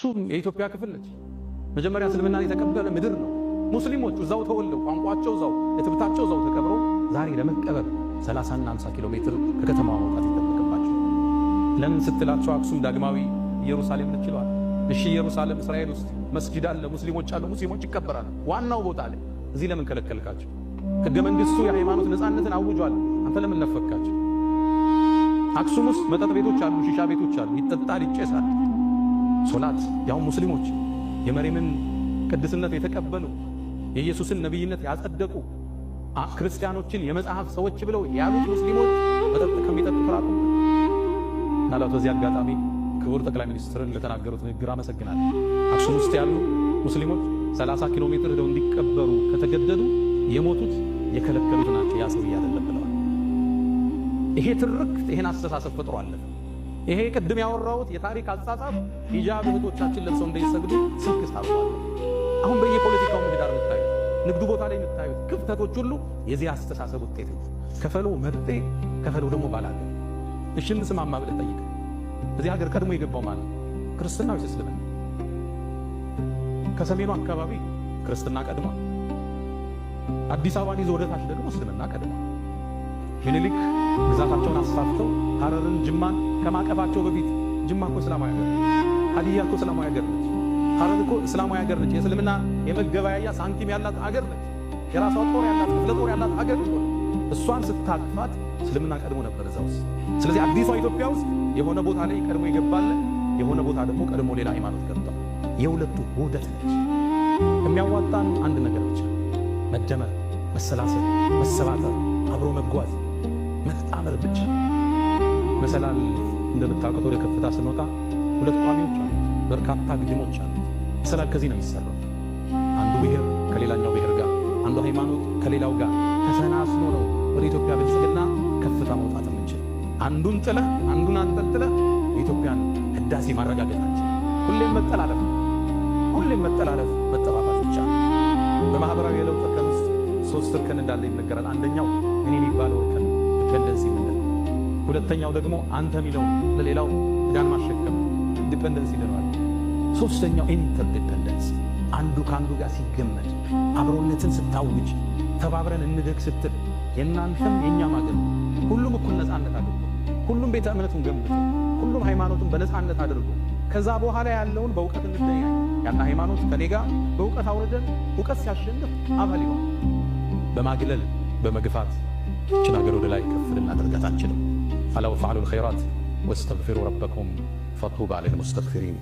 አክሱም የኢትዮጵያ ክፍል ነች። መጀመሪያ እስልምናን የተቀበለ ምድር ነው። ሙስሊሞች እዛው ተወልደው ቋንቋቸው እዛው እትብታቸው እዛው ተቀብረው ዛሬ ለመቀበር 30 እና 50 ኪሎ ሜትር ከከተማዋ መውጣት ይጠበቅባቸው። ለምን ስትላቸው አክሱም ዳግማዊ ኢየሩሳሌም ነች ይላል። እሺ ኢየሩሳሌም እስራኤል ውስጥ መስጊድ አለ፣ ሙስሊሞች አሉ፣ ሙስሊሞች ይቀበራሉ ዋናው ቦታ ላይ። እዚህ ለምን ከለከልካቸው? ሕገ መንግስቱ የሃይማኖት ነፃነትን አውጇል። አንተ ለምን ነፈካቸው? አክሱም ውስጥ መጠጥ ቤቶች አሉ፣ ሺሻ ቤቶች አሉ፣ ይጠጣል፣ ይጨሳል። ሶላት ያው ሙስሊሞች የመሪምን ቅድስነት የተቀበሉ የኢየሱስን ነብይነት ያጸደቁ ክርስቲያኖችን የመጽሐፍ ሰዎች ብለው ያሉት ሙስሊሞች መጠጥ ከሚጠጡ ፍራቁ። ምናልባት በዚህ አጋጣሚ ክቡር ጠቅላይ ሚኒስትርን ለተናገሩት ንግግር አመሰግናለሁ። አክሱም ውስጥ ያሉ ሙስሊሞች 30 ኪሎ ሜትር ሄደው እንዲቀበሩ ከተገደዱ የሞቱት የከለከሉት ናቸው፣ ያ ሰው አይደለም ብለዋል። ይሄ ትርክት ይሄን አስተሳሰብ ፈጥሮ አለፈ። ይሄ ቅድም ያወራሁት የታሪክ አጻጻፍ ሂጃብ እህቶቻችን ለብሰው እንደይሰግዱ ስልክ ሳርቷል። አሁን በየፖለቲካው ምህዳር የምታዩት ንግዱ ቦታ ላይ የምታዩት ክፍተቶች ሁሉ የዚህ አስተሳሰብ ውጤት ነው። ከፈለው መጤ ከፈለው ደግሞ ባላለ እሺን ስማማ ብለህ ጠይቅ። እዚህ ሀገር ቀድሞ የገባው ማለት ክርስትና ወይስ እስልምና? ከሰሜኑ አካባቢ ክርስትና ቀድሟል። አዲስ አበባን ይዞ ወደ ታች ደግሞ እስልምና ቀድሟል። ምኒልክ ግዛታቸውን አስፋፍተው ሐረርን ጅማን ከማቀፋቸው በፊት ጅማ እኮ እስላማዊ ሀገር ነች። ሀዲያ እኮ እስላማዊ ሀገር ነች። ሐረር እኮ እስላማዊ ሀገር ነች። የእስልምና የመገበያያ ሳንቲም ያላት ሀገር ነች። የራሷ ጦር ያላት ክፍለ ጦር ያላት ሀገር ነች። እሷን ስታቅፋት እስልምና ቀድሞ ነበር እዛ ውስጥ። ስለዚህ አዲሷ ኢትዮጵያ ውስጥ የሆነ ቦታ ላይ ቀድሞ ይገባል፣ የሆነ ቦታ ደግሞ ቀድሞ ሌላ ሃይማኖት ገብቷል። የሁለቱ ውህደት ነች። የሚያዋጣን አንድ ነገር ብቻ መደመር፣ መሰላሰል፣ መሰባጠር፣ አብሮ መጓዝ፣ መጣመር ብቻ። መሰላል እንደምታውቁት ወደ ከፍታ ስንወጣ ሁለት ቋሚዎች አሉ፣ በርካታ ግድሞች አሉ። መሰላል ከዚህ ነው የሚሰራው። አንዱ ብሔር ከሌላኛው ብሔር ጋር፣ አንዱ ሃይማኖት ከሌላው ጋር ተሰናስኖ ነው ወደ ኢትዮጵያ ብልጽግና ከፍታ መውጣት የምንችል። አንዱን ጥለህ አንዱን አንጠልጥለህ የኢትዮጵያን ህዳሴ ማረጋገጣችን። ሁሌም መጠላለፍ፣ ሁሌም መጠላለፍ፣ መጠፋፋት ብቻ። በማህበራዊ የለውጥ እርከን ውስጥ 3 እርከን እንዳለ ይነገራል። አንደኛው እኔ የሚባለው እርከን ዲፔንደንሲ ምንድን፣ ሁለተኛው ደግሞ አንተ የሚለው ለሌላው ዕዳን ማሸከም ዲፔንደንሲ ይለዋል። ሶስተኛው ኢንተርዲፔንደንስ፣ አንዱ ከአንዱ ጋር ሲገመድ፣ አብሮነትን ስታውጅ፣ ተባብረን እንደግ ስትል፣ የእናንተም የእኛም አገር ሁሉም እኩል ነፃነት አድርጎ፣ ሁሉም ቤተ እምነቱን ገንብቶ፣ ሁሉም ሃይማኖቱን በነፃነት አድርጎ ከዛ በኋላ ያለውን በእውቀት እንደኛ ያና ሃይማኖት ከኔ ጋር በእውቀት አውርደን እውቀት ሲያሸንፍ አመል ይሆን። በማግለል በመግፋት እችን ሀገር ወደ ላይ ከፍ ልናደርጋት አንችልም። አላ ወፈዐሉል ኸይራት ወስተግፊሩ ረበኩም ፈጡባ ሊልሙስተግፊሪን